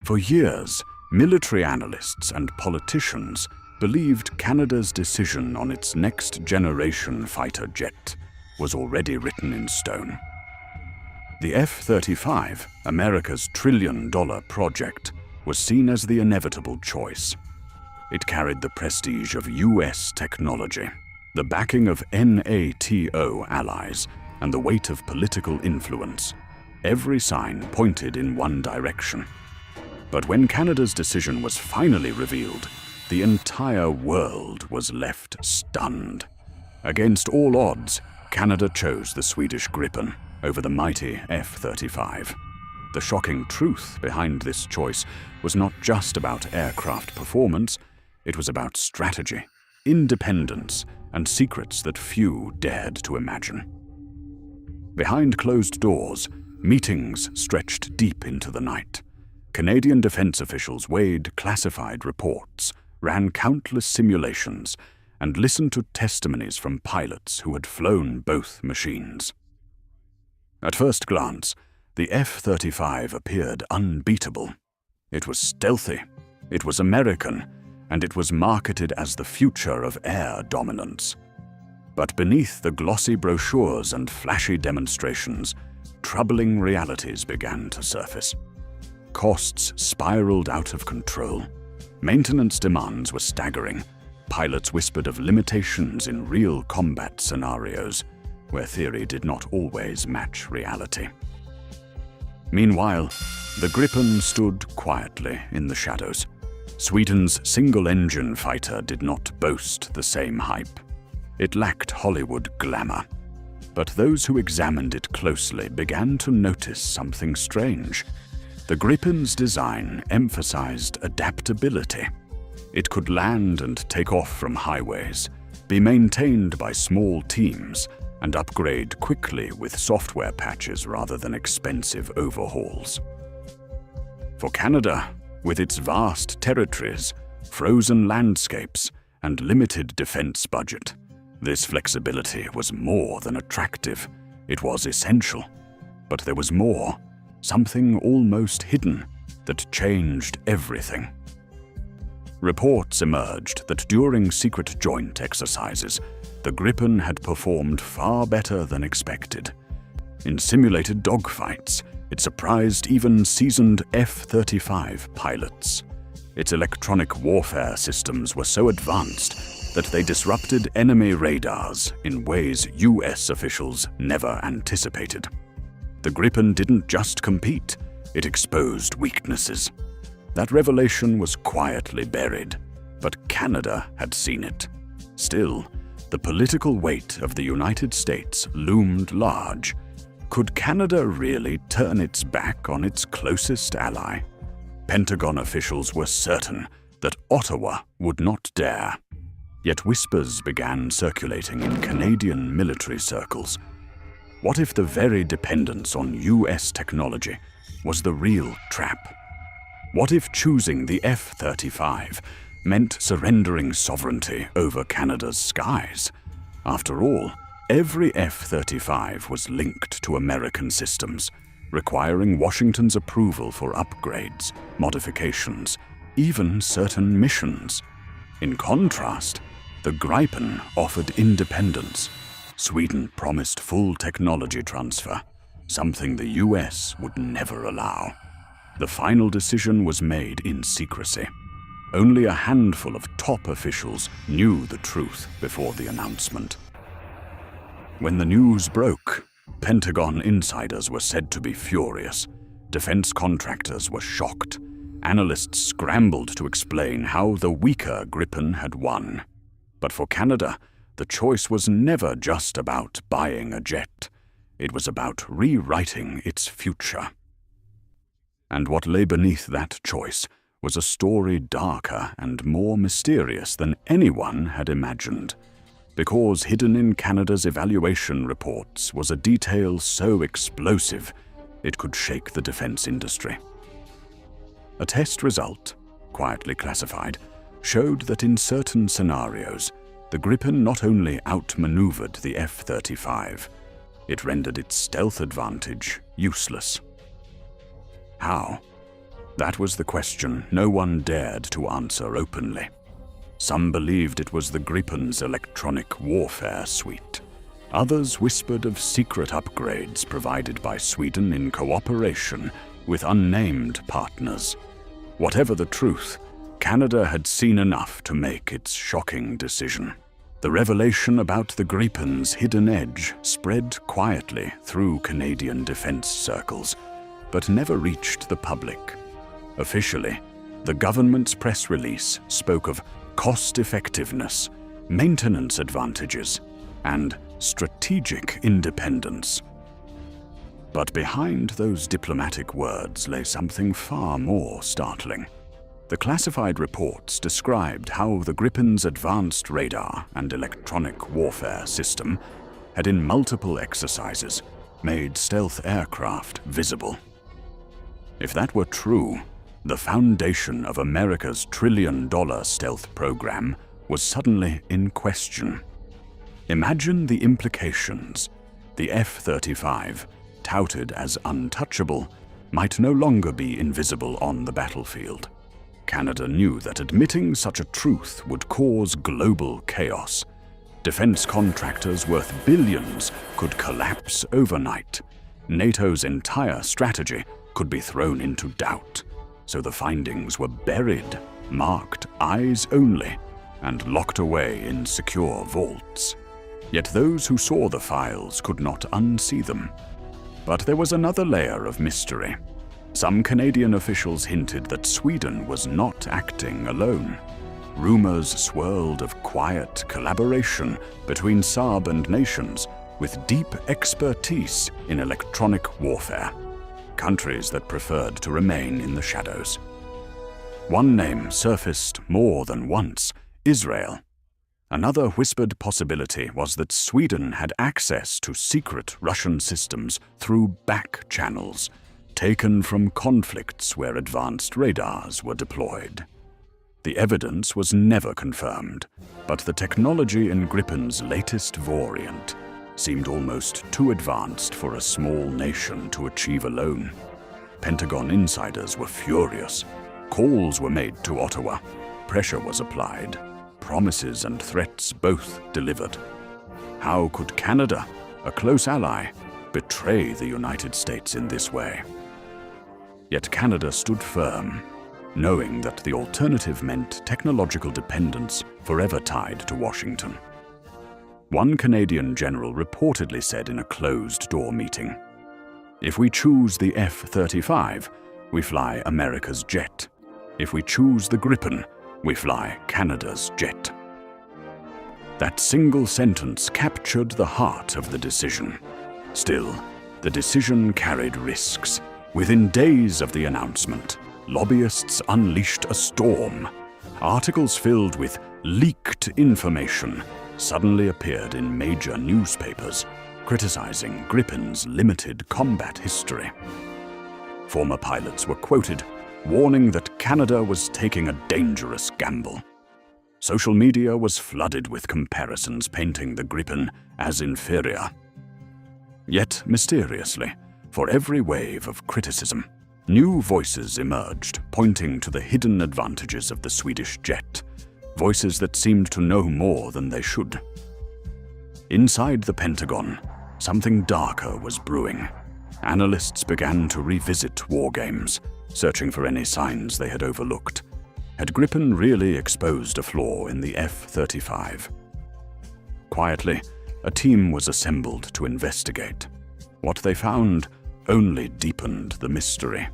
For years, military analysts and politicians believed Canada's decision on its next-generation fighter jet was already written in stone. The F-35, America's trillion-dollar project, was seen as the inevitable choice. It carried the prestige of US technology, the backing of NATO allies, and the weight of political influence. Every sign pointed in one direction. But when Canada's decision was finally revealed, the entire world was left stunned. Against all odds, Canada chose the Swedish Gripen over the mighty F-35. The shocking truth behind this choice was not just about aircraft performance, it was about strategy, independence, and secrets that few dared to imagine. Behind closed doors, meetings stretched deep into the night. Canadian defense officials weighed classified reports, ran countless simulations, and listened to testimonies from pilots who had flown both machines. At first glance, the F-35 appeared unbeatable. It was stealthy, it was American, and it was marketed as the future of air dominance. But beneath the glossy brochures and flashy demonstrations, troubling realities began to surface. Costs spiraled out of control. Maintenance demands were staggering. Pilots whispered of limitations in real combat scenarios, where theory did not always match reality. Meanwhile, the Gripen stood quietly in the shadows. Sweden's single-engine fighter did not boast the same hype. It lacked Hollywood glamour. But those who examined it closely began to notice something strange. The Gripen's design emphasized adaptability. It could land and take off from highways, be maintained by small teams, and upgrade quickly with software patches rather than expensive overhauls. For Canada, with its vast territories, frozen landscapes, and limited defense budget, this flexibility was more than attractive. It was essential. But there was more, something almost hidden, that changed everything. Reports emerged that during secret joint exercises, the Gripen had performed far better than expected. In simulated dogfights, it surprised even seasoned F-35 pilots. Its electronic warfare systems were so advanced that they disrupted enemy radars in ways US officials never anticipated. The Gripen didn't just compete, it exposed weaknesses. That revelation was quietly buried, but Canada had seen it. Still, the political weight of the United States loomed large. Could Canada really turn its back on its closest ally? Pentagon officials were certain that Ottawa would not dare. Yet whispers began circulating in Canadian military circles. What if the very dependence on US technology was the real trap? What if choosing the F-35 meant surrendering sovereignty over Canada's skies? After all, every F-35 was linked to American systems, requiring Washington's approval for upgrades, modifications, even certain missions. In contrast, the Gripen offered independence. Sweden promised full technology transfer, something the US would never allow. The final decision was made in secrecy. Only a handful of top officials knew the truth before the announcement. When the news broke, Pentagon insiders were said to be furious. Defense contractors were shocked. Analysts scrambled to explain how the weaker Gripen had won. But for Canada, the choice was never just about buying a jet. It was about rewriting its future. And what lay beneath that choice was a story darker and more mysterious than anyone had imagined. Because hidden in Canada's evaluation reports was a detail so explosive it could shake the defense industry. A test result, quietly classified, showed that in certain scenarios, the Gripen not only outmaneuvered the F-35, it rendered its stealth advantage useless. How? That was the question no one dared to answer openly. Some believed it was the Gripen's electronic warfare suite. Others whispered of secret upgrades provided by Sweden in cooperation with unnamed partners. Whatever the truth, Canada had seen enough to make its shocking decision. The revelation about the Gripen's hidden edge spread quietly through Canadian defense circles, but never reached the public. Officially, the government's press release spoke of cost-effectiveness, maintenance advantages, and strategic independence. But behind those diplomatic words lay something far more startling. The classified reports described how the Gripen's advanced radar and electronic warfare system had in multiple exercises made stealth aircraft visible. If that were true, the foundation of America's trillion-dollar stealth program was suddenly in question. Imagine the implications. The F-35, touted as untouchable, might no longer be invisible on the battlefield. Canada knew that admitting such a truth would cause global chaos. Defense contractors worth billions could collapse overnight. NATO's entire strategy could be thrown into doubt. So the findings were buried, marked eyes only, and locked away in secure vaults. Yet those who saw the files could not unsee them. But there was another layer of mystery. Some Canadian officials hinted that Sweden was not acting alone. Rumors swirled of quiet collaboration between Saab and nations with deep expertise in electronic warfare, countries that preferred to remain in the shadows. One name surfaced more than once: Israel. Another whispered possibility was that Sweden had access to secret Russian systems through back channels, taken from conflicts where advanced radars were deployed. The evidence was never confirmed, but the technology in Gripen's latest variant seemed almost too advanced for a small nation to achieve alone. Pentagon insiders were furious. Calls were made to Ottawa. Pressure was applied. Promises and threats both delivered. How could Canada, a close ally, betray the United States in this way? Yet Canada stood firm, knowing that the alternative meant technological dependence forever tied to Washington. One Canadian general reportedly said in a closed-door meeting, "If we choose the F-35, we fly America's jet. If we choose the Gripen, we fly Canada's jet." That single sentence captured the heart of the decision. Still, the decision carried risks. Within days of the announcement, lobbyists unleashed a storm. Articles filled with leaked information suddenly appeared in major newspapers, criticizing Gripen's limited combat history. Former pilots were quoted, warning that Canada was taking a dangerous gamble. Social media was flooded with comparisons painting the Gripen as inferior. Yet, mysteriously, for every wave of criticism, new voices emerged, pointing to the hidden advantages of the Swedish jet, voices that seemed to know more than they should. Inside the Pentagon, something darker was brewing. Analysts began to revisit war games, searching for any signs they had overlooked. Had Gripen really exposed a flaw in the F-35? Quietly, a team was assembled to investigate. What they found only deepened the mystery.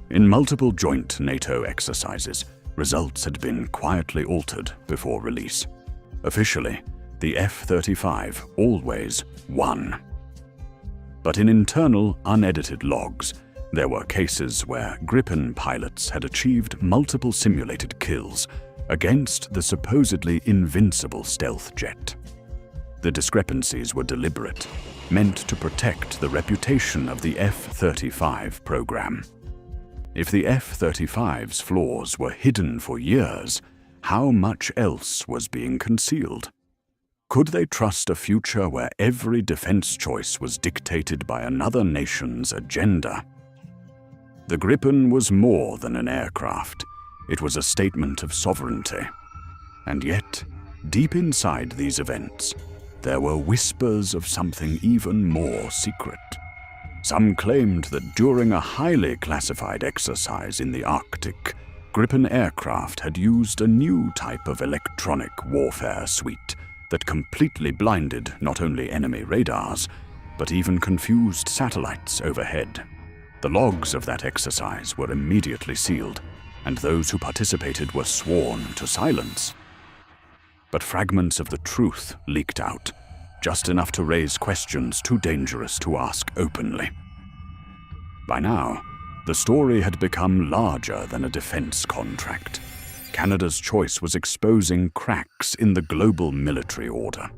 In multiple joint NATO exercises, results had been quietly altered before release. Officially, the F-35 always won. But in internal, unedited logs, there were cases where Gripen pilots had achieved multiple simulated kills against the supposedly invincible stealth jet. The discrepancies were deliberate, meant to protect the reputation of the F-35 program. If the F-35's flaws were hidden for years, how much else was being concealed? Could they trust a future where every defense choice was dictated by another nation's agenda? The Gripen was more than an aircraft. It was a statement of sovereignty. And yet, deep inside these events, there were whispers of something even more secret. Some claimed that during a highly classified exercise in the Arctic, Gripen aircraft had used a new type of electronic warfare suite that completely blinded not only enemy radars, but even confused satellites overhead. The logs of that exercise were immediately sealed, and those who participated were sworn to silence. But fragments of the truth leaked out, just enough to raise questions too dangerous to ask openly. By now, the story had become larger than a defense contract. Canada's choice was exposing cracks in the global military order.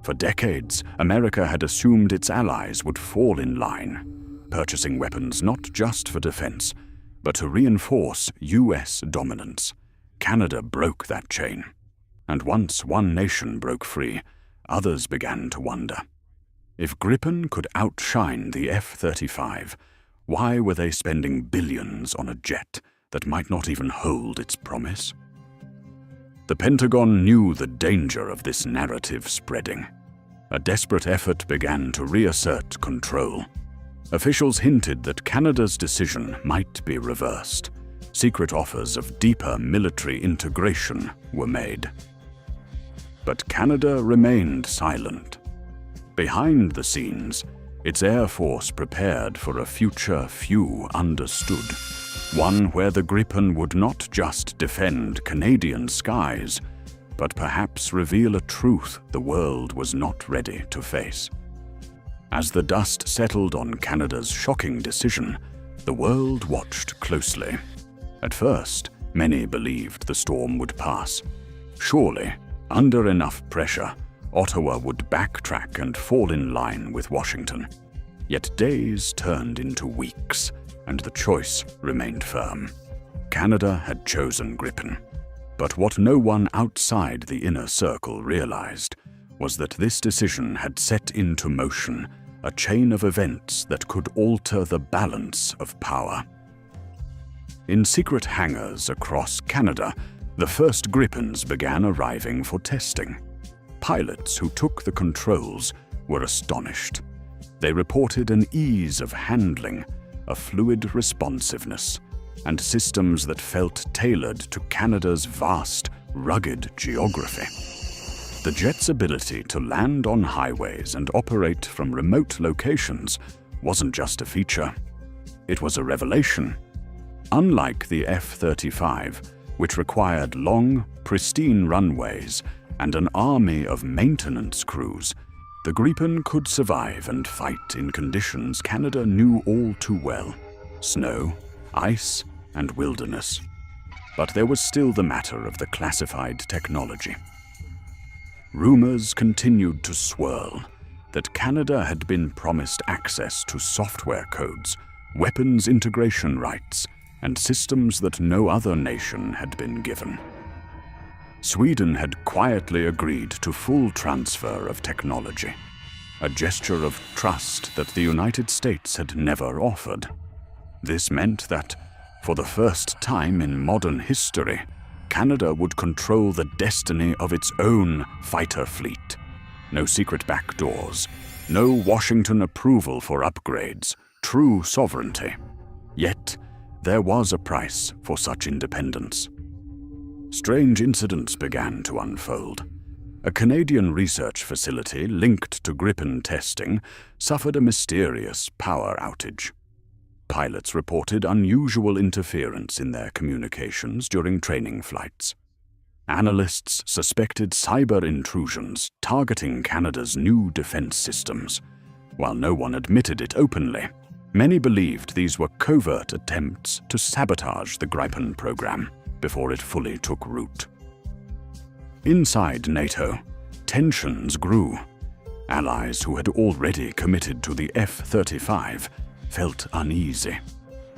For decades, America had assumed its allies would fall in line, purchasing weapons not just for defense, but to reinforce US dominance. Canada broke that chain. And once one nation broke free, others began to wonder. If Gripen could outshine the F-35, why were they spending billions on a jet that might not even hold its promise? The Pentagon knew the danger of this narrative spreading. A desperate effort began to reassert control. Officials hinted that Canada's decision might be reversed. Secret offers of deeper military integration were made. But Canada remained silent. Behind the scenes, its Air Force prepared for a future few understood. One where the Gripen would not just defend Canadian skies, but perhaps reveal a truth the world was not ready to face. As the dust settled on Canada's shocking decision, the world watched closely. At first, many believed the storm would pass. Surely, under enough pressure, Ottawa would backtrack and fall in line with Washington. Yet days turned into weeks, and the choice remained firm. Canada had chosen Gripen. But what no one outside the inner circle realized was that this decision had set into motion a chain of events that could alter the balance of power. In secret hangars across Canada, the first Gripens began arriving for testing. Pilots who took the controls were astonished. They reported an ease of handling, a fluid responsiveness, and systems that felt tailored to Canada's vast, rugged geography. The jet's ability to land on highways and operate from remote locations wasn't just a feature. It was a revelation. Unlike the F-35, which required long, pristine runways and an army of maintenance crews, the Gripen could survive and fight in conditions Canada knew all too well: snow, ice, and wilderness. But there was still the matter of the classified technology. Rumors continued to swirl that Canada had been promised access to software codes, weapons integration rights, and systems that no other nation had been given. Sweden had quietly agreed to full transfer of technology, a gesture of trust that the United States had never offered. This meant that, for the first time in modern history, Canada would control the destiny of its own fighter fleet. No secret backdoors, no Washington approval for upgrades, true sovereignty. Yet, there was a price for such independence. Strange incidents began to unfold. A Canadian research facility linked to Gripen testing suffered a mysterious power outage. Pilots reported unusual interference in their communications during training flights. Analysts suspected cyber intrusions targeting Canada's new defense systems. While no one admitted it openly, many believed these were covert attempts to sabotage the Gripen program before it fully took root. Inside NATO, tensions grew. Allies who had already committed to the F-35 felt uneasy.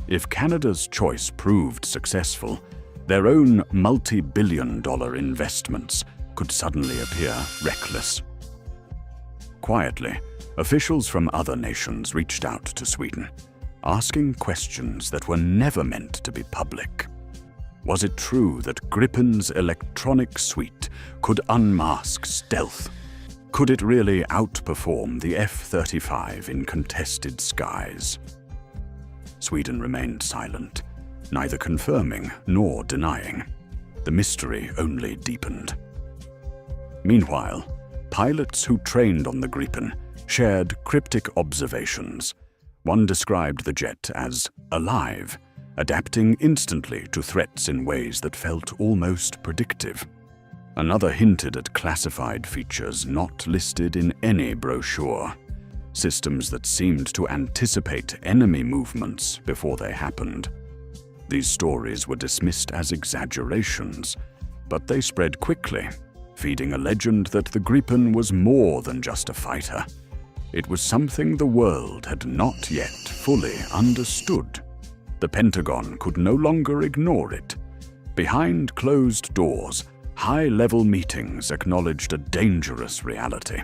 If Canada's choice proved successful, their own multi-billion-dollar investments could suddenly appear reckless. Quietly, officials from other nations reached out to Sweden. asking questions that were never meant to be public. Was it true that Gripen's electronic suite could unmask stealth? Could it really outperform the F-35 in contested skies? Sweden remained silent, neither confirming nor denying. The mystery only deepened. Meanwhile, pilots who trained on the Gripen shared cryptic observations. One described the jet as alive, adapting instantly to threats in ways that felt almost predictive. Another hinted at classified features not listed in any brochure, systems that seemed to anticipate enemy movements before they happened. These stories were dismissed as exaggerations, but they spread quickly, feeding a legend that the Gripen was more than just a fighter. It was something the world had not yet fully understood. The Pentagon could no longer ignore it. Behind closed doors, high-level meetings acknowledged a dangerous reality.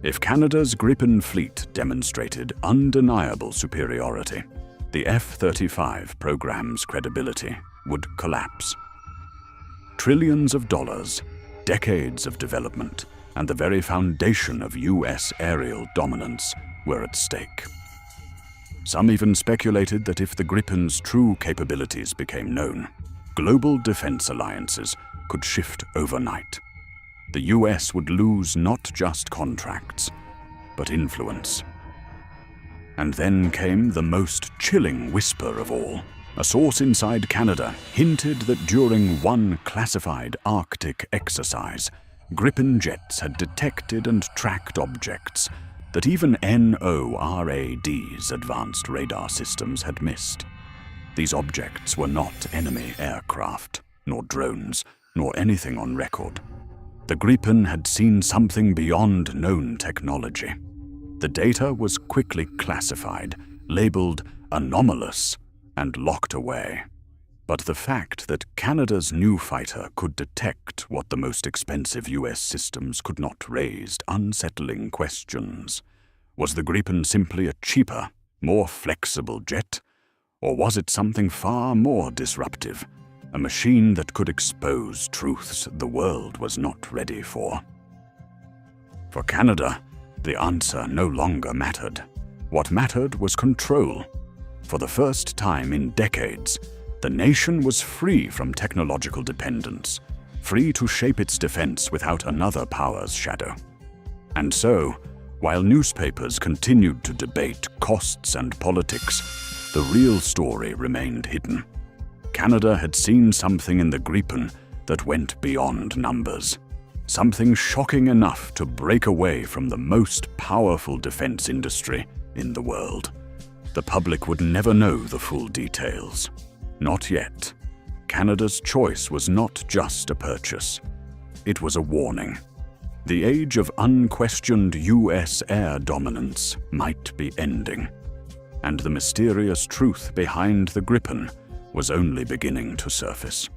If Canada's Gripen fleet demonstrated undeniable superiority, the F-35 program's credibility would collapse. Trillions of dollars, decades of development, and the very foundation of U.S. aerial dominance were at stake. Some even speculated that if the Gripen's true capabilities became known, global defense alliances could shift overnight. The U.S. would lose not just contracts, but influence. And then came the most chilling whisper of all. A source inside Canada hinted that during one classified Arctic exercise, Gripen jets had detected and tracked objects that even NORAD's advanced radar systems had missed. These objects were not enemy aircraft, nor drones, nor anything on record. The Gripen had seen something beyond known technology. The data was quickly classified, labeled anomalous, and locked away. But the fact that Canada's new fighter could detect what the most expensive US systems could not raised unsettling questions. Was the Gripen simply a cheaper, more flexible jet? Or was it something far more disruptive, a machine that could expose truths the world was not ready for? For Canada, the answer no longer mattered. What mattered was control. For the first time in decades, the nation was free from technological dependence, free to shape its defense without another power's shadow. And so, while newspapers continued to debate costs and politics, the real story remained hidden. Canada had seen something in the Gripen that went beyond numbers, something shocking enough to break away from the most powerful defense industry in the world. The public would never know the full details. Not yet. Canada's choice was not just a purchase. It was a warning. The age of unquestioned US air dominance might be ending, and the mysterious truth behind the Gripen was only beginning to surface.